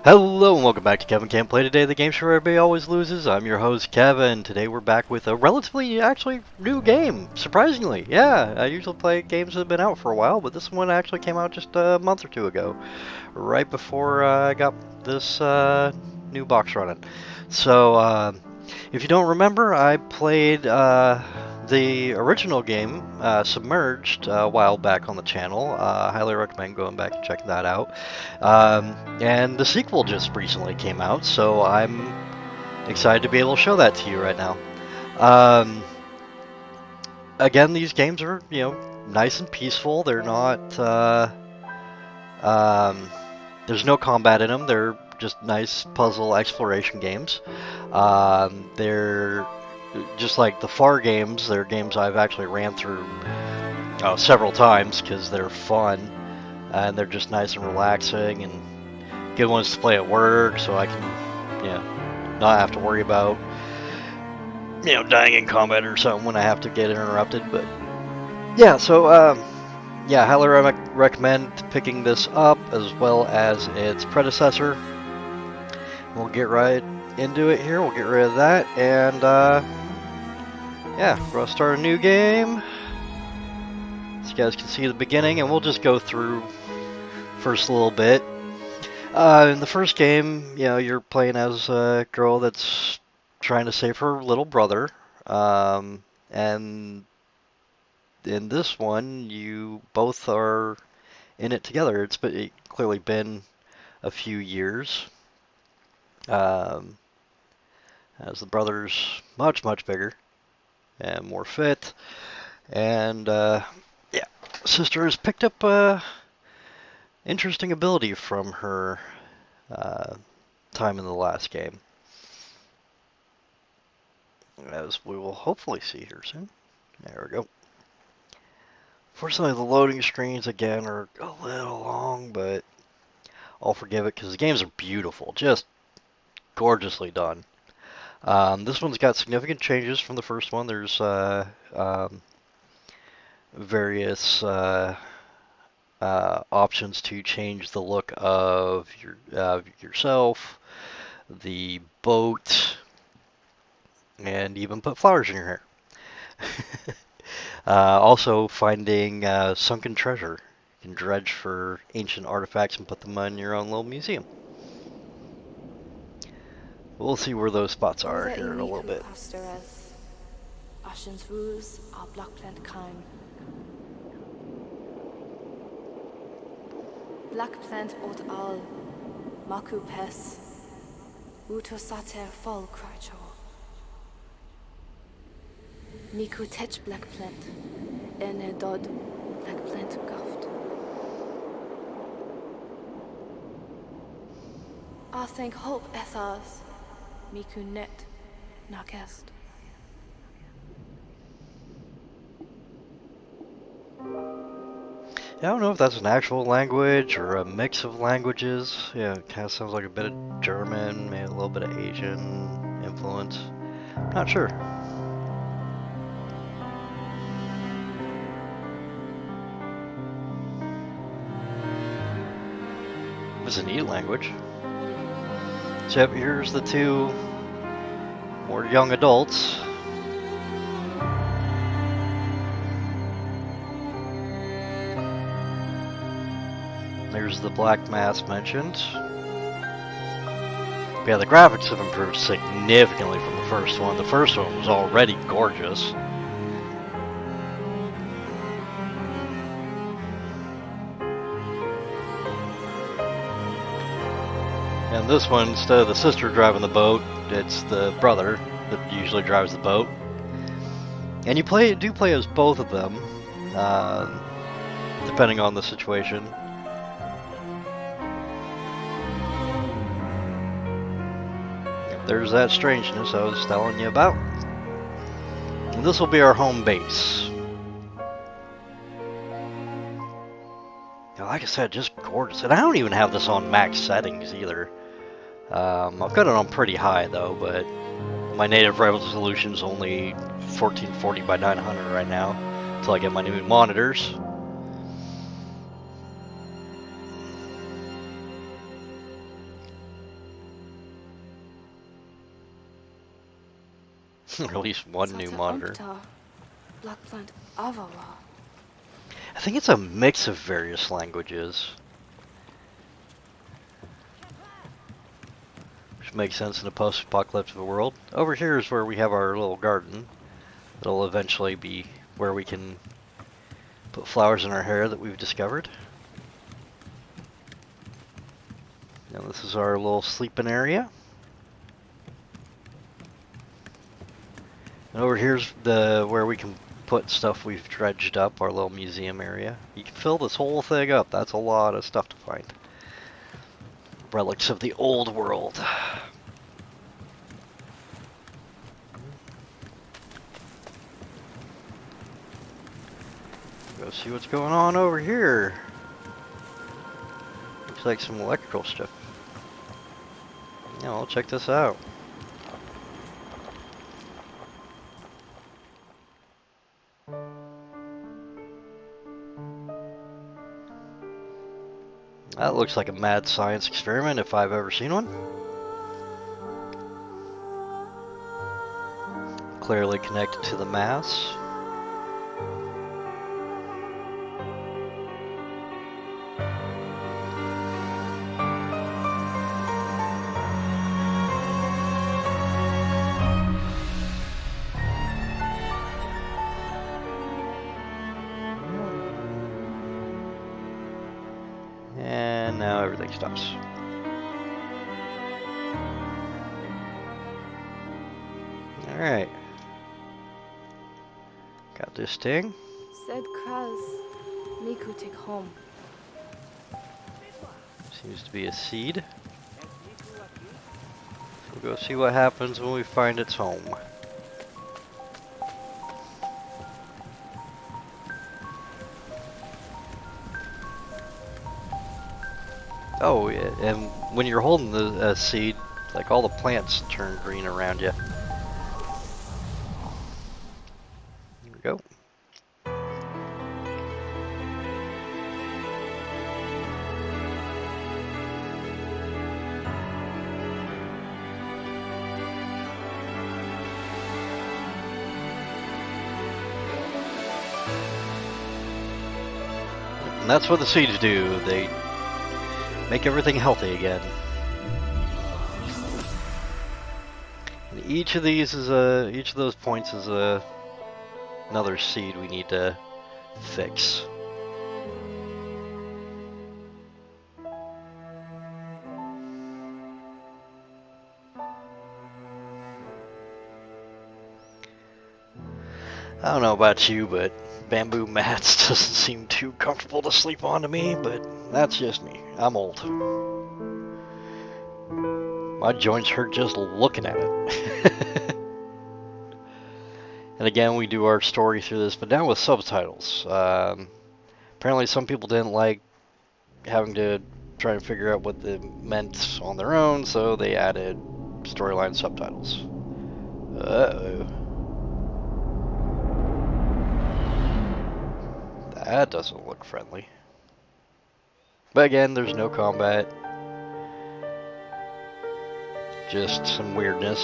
Hello and welcome back to Kevin Can't Play Today, the game show where everybody always loses. I'm your host Kevin. Today we're back with a relatively actually new game, surprisingly. Yeah, I usually play games that have been out for a while, but this one actually came out just a month or two ago, right before I got this new box running. So, if you don't remember, I played the original game, Submerged, a while back on the channel. Highly recommend going back and checking that out. And the sequel just recently came out, so I'm excited to be able to show that to you right now. Um, Again, these games are, nice and peaceful. They're not, um, there's no combat in them. They're just nice puzzle exploration games. They're just like the Far games. They're games I've actually ran through several times because they're fun and they're just nice and relaxing and good ones to play at work, so I can, not have to worry about, dying in combat or something when I have to get interrupted. But yeah, so yeah, highly recommend picking this up as well as its predecessor. We'll get right into it here. We'll get rid of that, and yeah, we're gonna start a new game. So you guys can see the beginning, and we'll just go through first a little bit. In the first game, you're playing as a girl that's trying to save her little brother, and in this one, you both are in it together. It's clearly been a few years, um, as the brother's much bigger and more fit, and yeah, sister has picked up a interesting ability from her time in the last game, as we will hopefully see here soon. There we go. Fortunately, the loading screens again are a little long, but I'll forgive it because the games are beautiful, just gorgeously done. This one's got significant changes from the first one. There's various options to change the look of yourself, the boat, and even put flowers in your hair. Also, finding sunken treasure. You can dredge for ancient artifacts and put them in your own little museum. We'll see where those spots are here in a little bit. Ashen's ruse are black plant kime. Black plant ot al, maku pes, uto sater fall crycho. Miku tech black plant, ene dod black plant guft. I think hope ethas, miku net, nakest. Yeah, I don't know if that's an actual language or a mix of languages. Yeah, it kind of sounds like a bit of German, maybe a little bit of Asian influence. Not sure. It's a neat language. So yep, here's the two more young adults. There's the black mass mentioned. But yeah, the graphics have improved significantly from the first one. The first one was already gorgeous. And this one, instead of the sister driving the boat, it's the brother that usually drives the boat. And you do play as both of them, depending on the situation. There's that strangeness I was telling you about. And this will be our home base. Like I said, just gorgeous. And I don't even have this on max settings either. I've got it on pretty high though, but my native resolution is only 1440 by 900 right now until I get my new monitors. Release one new Sata monitor. Umpta, Black Plant Avawa. I think it's a mix of various languages. Which makes sense in a post-apocalyptic world. Over here is where we have our little garden. It'll eventually be where we can put flowers in our hair that we've discovered. And this is our little sleeping area. And over here's where we can put stuff we've dredged up, our little museum area. You can fill this whole thing up. That's a lot of stuff to find. Relics of the old world. Go see what's going on over here. Looks like some electrical stuff. Yeah, I'll check this out. That looks like a mad science experiment if I've ever seen one. Clearly connected to the mass. And now everything stops. Alright. Got this thing. Said Kraz, Miku take home. Seems to be a seed. We'll go see what happens when we find its home. Oh, yeah, and when you're holding the seed, like all the plants turn green around you. Here we go. And that's what the seeds do. They make everything healthy again. And each of these is each of those points is another seed we need to fix. I don't know about you, but bamboo mats doesn't seem too comfortable to sleep on to me, but that's just me. I'm old. My joints hurt just looking at it. And again, we do our story through this, but now with subtitles. Apparently some people didn't like having to try to figure out what they meant on their own, so they added storyline subtitles. Uh-oh. That doesn't look friendly. But again, there's no combat. Just some weirdness.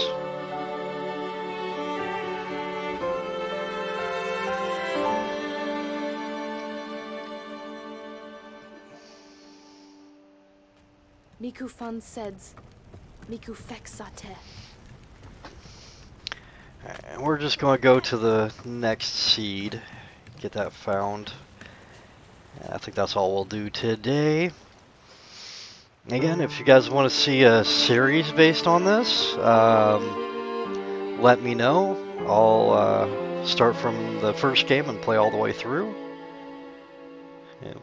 Miku fan seds, Miku fexate. And we're just going to go to the next seed, get that found. I think that's all we'll do today. Again, if you guys want to see a series based on this, let me know. I'll start from the first game and play all the way through,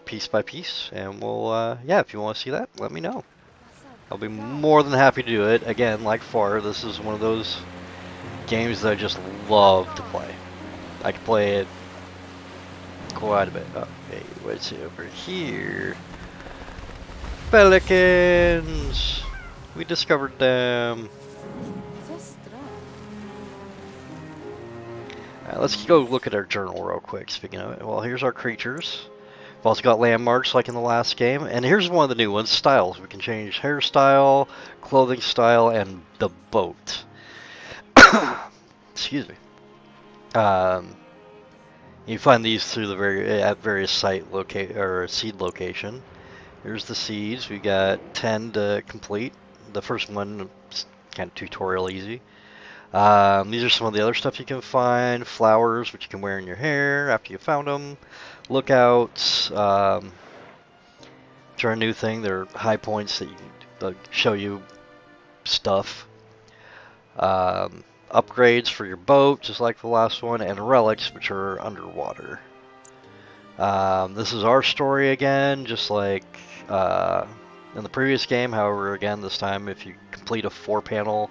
piece by piece. And we'll, yeah, if you want to see that, let me know. I'll be more than happy to do it. Again, like Far, this is one of those games that I just love to play. I can play it quite a bit. Oh, hey, what's over here? Pelicans! We discovered them. Alright, let's go look at our journal real quick, speaking of it. Well, here's our creatures. We've also got landmarks like in the last game. And here's one of the new ones, styles. We can change hairstyle, clothing style, and the boat. Excuse me. Um, you find these through the at various site locate or seed location. Here's the seeds. We got 10 to complete. The first one is kind of tutorial easy. These are some of the other stuff you can find. Flowers, which you can wear in your hair after you found them. Lookouts. Which are a new thing. They're high points that show you stuff. Upgrades for your boat, just like the last one, and relics, which are underwater. This is our story again, just like in the previous game. However, again, this time, if you complete a 4-panel,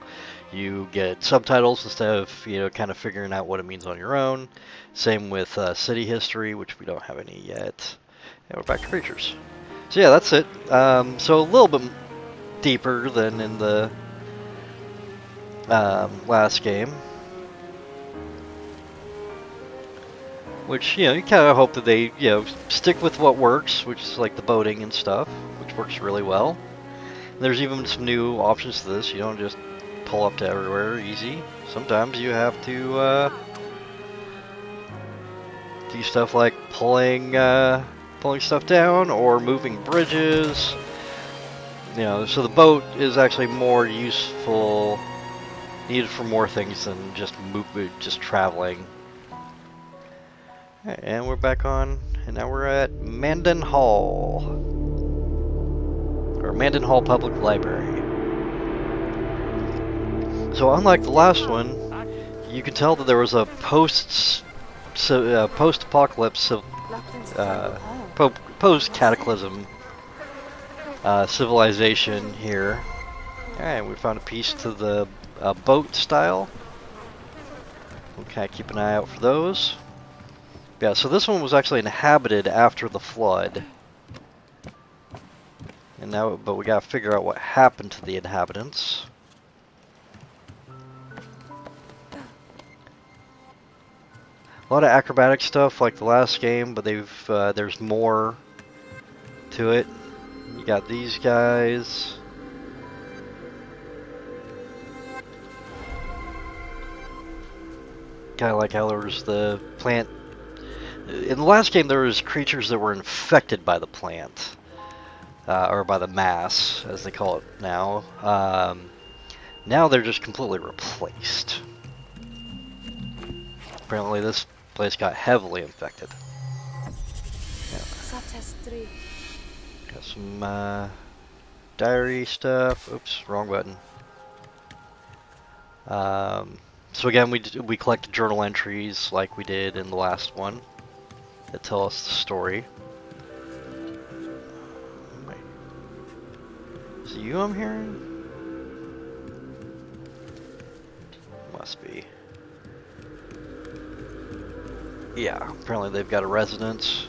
you get subtitles instead of kind of figuring out what it means on your own. Same with city history, which we don't have any yet. And we're back to creatures. So yeah, that's it. So a little bit deeper than in the last game. Which, you kind of hope that they, stick with what works, which is like the boating and stuff, which works really well. There's even some new options to this. You don't just pull up to everywhere easy. Sometimes you have to do stuff like pulling stuff down or moving bridges. So the boat is actually more useful, needed for more things than just traveling. And we're back on, and now we're at Mandan Hall, or Mandan Hall Public Library. So unlike the last one, you can tell that there was a post-apocalypse, post-cataclysm civilization here. Alright, we found a piece to the boat style. We'll kind of keep an eye out for those. Yeah, so this one was actually inhabited after the flood. And now, but we gotta figure out what happened to the inhabitants. A lot of acrobatic stuff like the last game, but there's more to it. You got these guys. Kinda like how there was the plant. In the last game, there was creatures that were infected by the plant, or by the mass, as they call it now. Now they're just completely replaced. Apparently, this place got heavily infected. Yeah. Got some diary stuff. Oops, wrong button. So again, we collect journal entries like we did in the last one that tell us the story. Wait. Is it you I'm hearing? Must be. Yeah, apparently they've got a residence.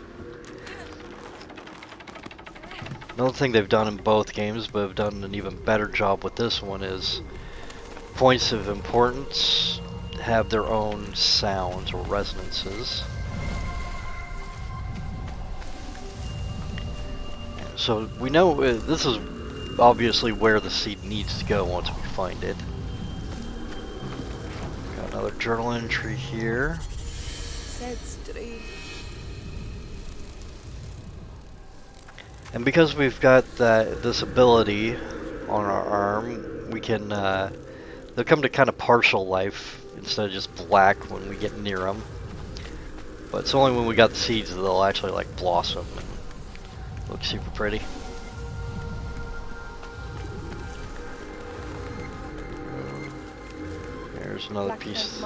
Another thing they've done in both games, but have done an even better job with this one, is points of importance have their own sounds or resonances. So we know this is obviously where the seed needs to go once we find it. Got another journal entry here. And because we've got this ability on our arm, we can they'll come to kind of partial life instead of just black when we get near them. But it's only when we got the seeds that they'll actually like blossom and look super pretty. There's another piece.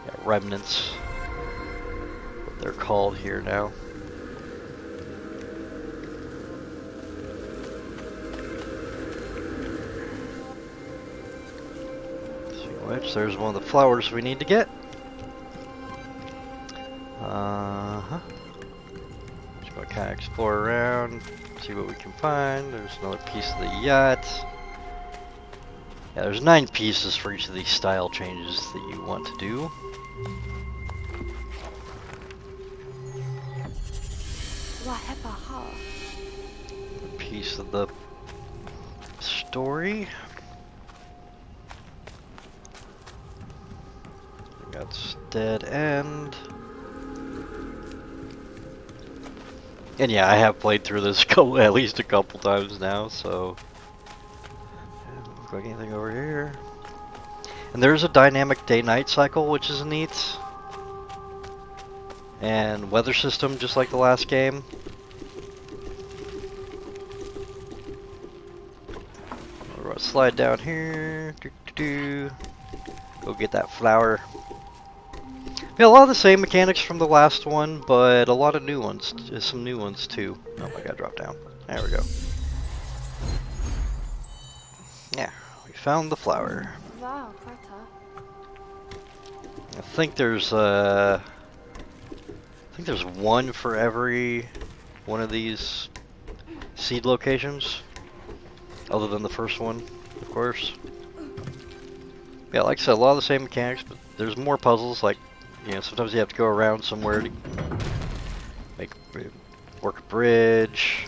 Yeah, remnants. What they're called here now. Which there's one of the flowers we need to get. Just gonna kind of explore around, see what we can find. There's another piece of the yacht. Yeah, there's 9 pieces for each of these style changes that you want to do. A piece of the story. That's dead end. And yeah, I have played through this at least a couple times now, so. Doesn't look like anything over here. And there's a dynamic day-night cycle, which is neat. And weather system, just like the last game. We're gonna slide down here. Go get that flower. Yeah, a lot of the same mechanics from the last one, but a lot of new ones. Some new ones too. Oh, I gotta drop down. There we go. Yeah, we found the flower. Wow, Prata. I think there's one for every one of these seed locations, other than the first one, of course. Yeah, like I said, a lot of the same mechanics, but there's more puzzles. Like, you know, sometimes you have to go around somewhere to work a bridge,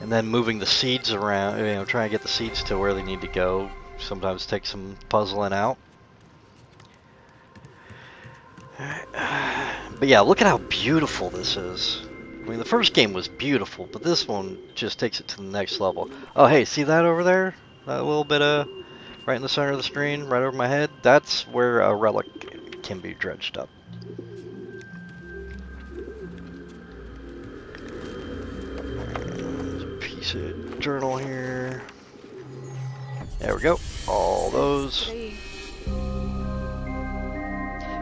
and then moving the seeds around. You know, trying to get the seeds to where they need to go. Sometimes takes some puzzling out. But yeah, look at how beautiful this is. I mean, the first game was beautiful, but this one just takes it to the next level. Oh, hey, see that over there? That little bit of right in the center of the screen, right over my head? That's where a relic can be dredged up. There's a piece of journal here. There we go. All those. Three.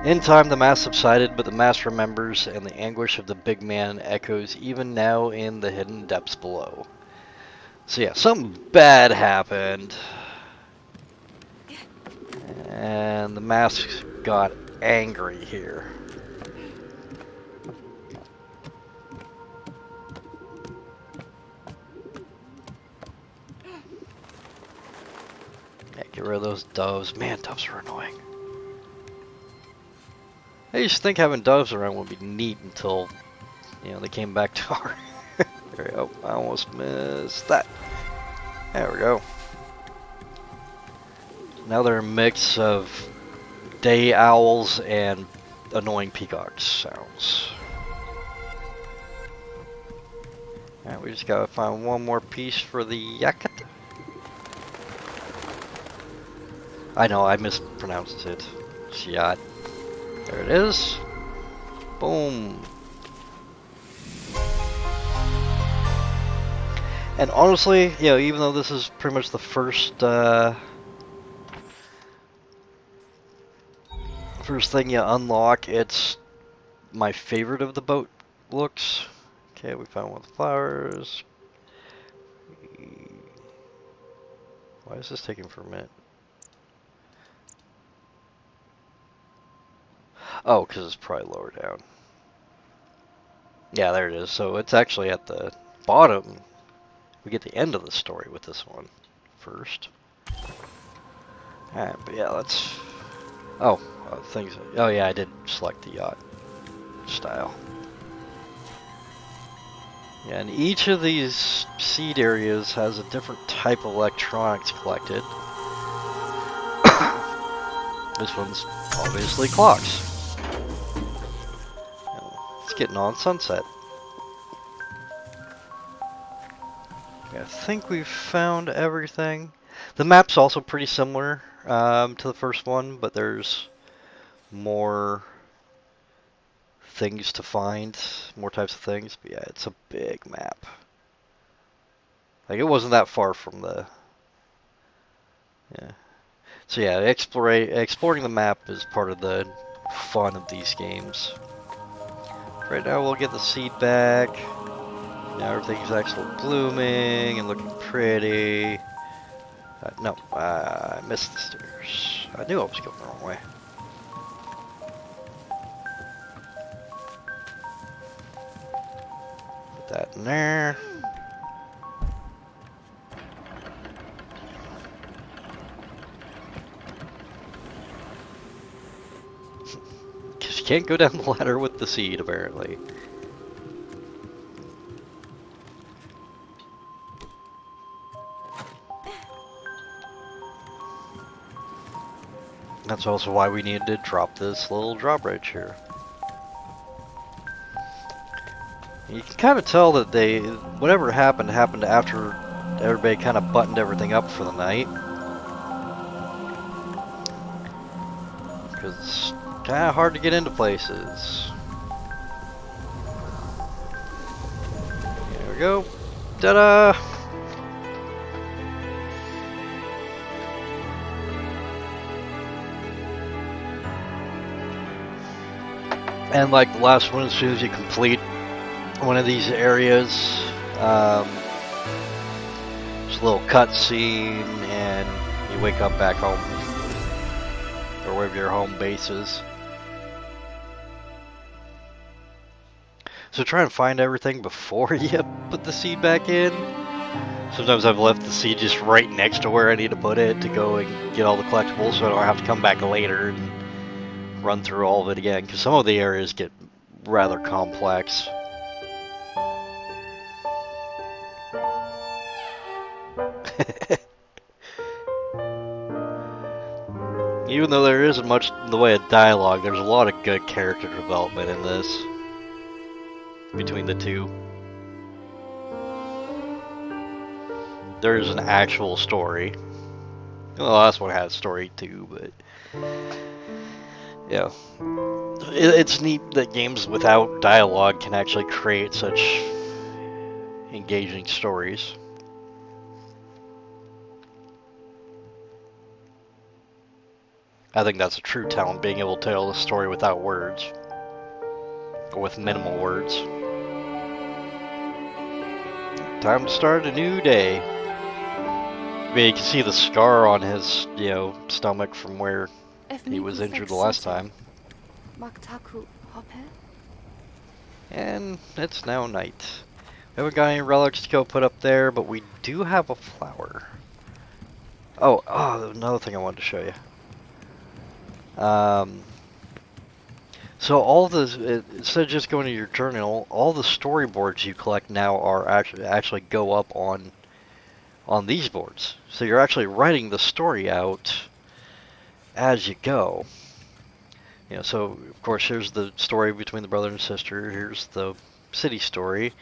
In time, the mass subsided, but the mass remembers, and the anguish of the big man echoes even now in the hidden depths below. So yeah, something bad happened. And the mask got angry here. Yeah, get rid of those doves. Man, doves are annoying. I used to think having doves around would be neat until, you know, they came back to our... There we go. I almost missed that. There we go. Now they're a mix of day owls and annoying peacock sounds. Alright, we just gotta find one more piece for the yacht. I know, I mispronounced it. Yacht. There it is. Boom. And honestly, you know, even though this is pretty much the first thing you unlock, it's my favorite of the boat looks. Okay, we found one of the flowers. Why is this taking for a minute? Oh, because it's probably lower down. Yeah, there it is. So it's actually at the bottom. We get the end of the story with this one first. Alright, but yeah, let's... Oh, things... Oh yeah, I did select the yacht style. Yeah, and each of these seed areas has a different type of electronics collected. This one's obviously clocks. It's getting on sunset. I think we've found everything. The map's also pretty similar to the first one, but there's more things to find, more types of things. But yeah, it's a big map. Like, it wasn't that far from the... Yeah. So yeah, exploring the map is part of the fun of these games. Right now we'll get the seed back. Now everything's actually blooming and looking pretty. No, I missed the stairs. I knew I was going the wrong way. Put that in there. Because you can't go down the ladder with the seed, apparently. That's also why we needed to drop this little drawbridge here. You can kind of tell that whatever happened after everybody kind of buttoned everything up for the night. Because it's kind of hard to get into places. There we go. Ta-da! And like the last one, as soon as you complete one of these areas, there's a little cutscene, and you wake up back home, or wherever your home base is. So try and find everything before you put the seed back in. Sometimes I've left the seed just right next to where I need to put it to go and get all the collectibles, so I don't have to come back later and run through all of it again, because some of the areas get rather complex. Even though there isn't much in the way of dialogue, there's a lot of good character development in this between the two. There's an actual story. Well, the last one had a story too, but yeah. It's neat that games without dialogue can actually create such engaging stories. I think that's a true talent, being able to tell a story without words, or with minimal words. Time to start a new day. I mean, you can see the scar on his, stomach from where he was injured the last time. And it's now night. We haven't got any relics to go put up there, but we do have a flower. Oh, another thing I wanted to show you. So all the instead of just going to your journal, all the storyboards you collect now are actually go up on these boards. So you're actually writing the story out as you go. So of course here's the story between the brother and sister. Here's the city story,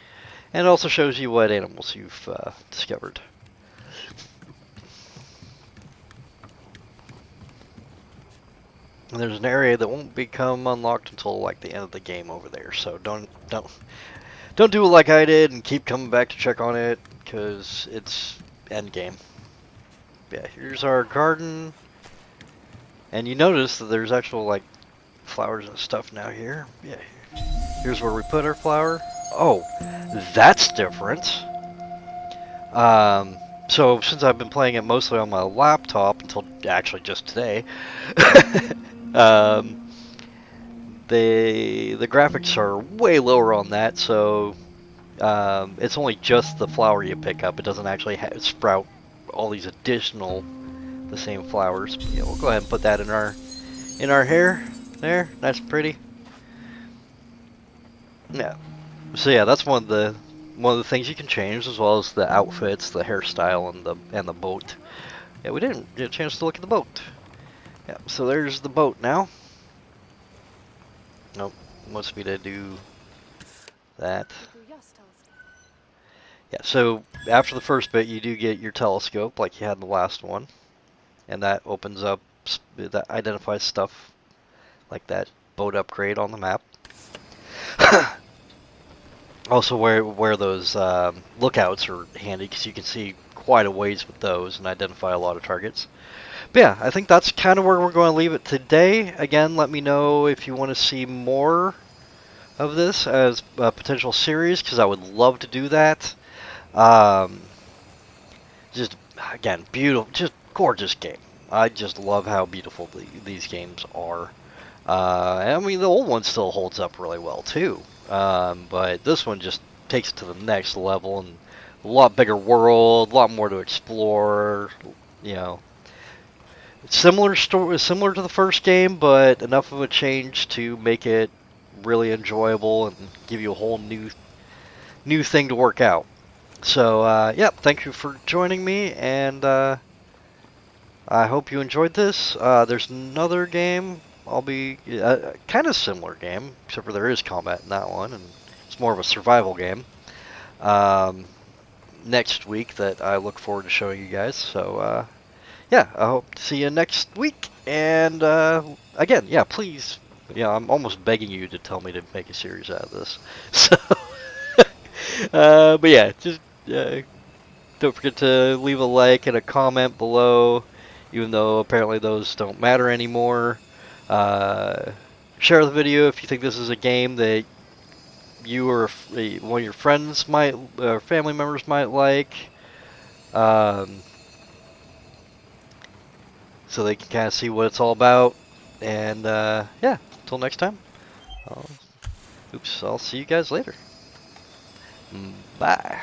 and it also shows you what animals you've discovered. And there's an area that won't become unlocked until like the end of the game over there. So don't do it like I did and keep coming back to check on it, because it's end game. Yeah, here's our garden, and you notice that there's actual like flowers and stuff now here. Yeah, here's where we put our flower. Oh, that's different. So since I've been playing it mostly on my laptop until actually just today. The graphics are way lower on that, so it's only just the flower you pick up. It doesn't actually sprout all these additional the same flowers. Yeah, we'll go ahead and put that in our hair. There, nice and pretty. Yeah. So yeah, that's one of the things you can change, as well as the outfits, the hairstyle, and the boat. Yeah, we didn't get a chance to look at the boat. Yeah, so there's the boat now. Nope, wants me to do that. Yeah, so after the first bit, you do get your telescope like you had in the last one, and that opens up, that identifies stuff like that boat upgrade on the map. Also, where those lookouts are handy, because you can see quite a ways with those and identify a lot of targets. But yeah, I think that's kind of where we're going to leave it today. Again, let me know if you want to see more of this as a potential series, because I would love to do that. Just, again, beautiful, just gorgeous game. I just love how beautiful these games are. I mean, the old one still holds up really well too. But this one just takes it to the next level, and a lot bigger world, a lot more to explore. Similar to the first game, but enough of a change to make it really enjoyable and give you a whole new thing to work out. So yeah, thank you for joining me, and I hope you enjoyed this. There's another game. I'll be kind of similar game, except for there is combat in that one, and it's more of a survival game. Um, Next week that I look forward to showing you guys. So yeah, I hope to see you next week. And again, yeah, please. Yeah, I'm almost begging you to tell me to make a series out of this. So, but yeah, just don't forget to leave a like and a comment below, even though apparently those don't matter anymore. Uh, Share the video if you think this is a game that you or one of your friends might, or family members might like, um, so they can kind of see what it's all about. And yeah, until next time, I'll, I'll see you guys later. Bye.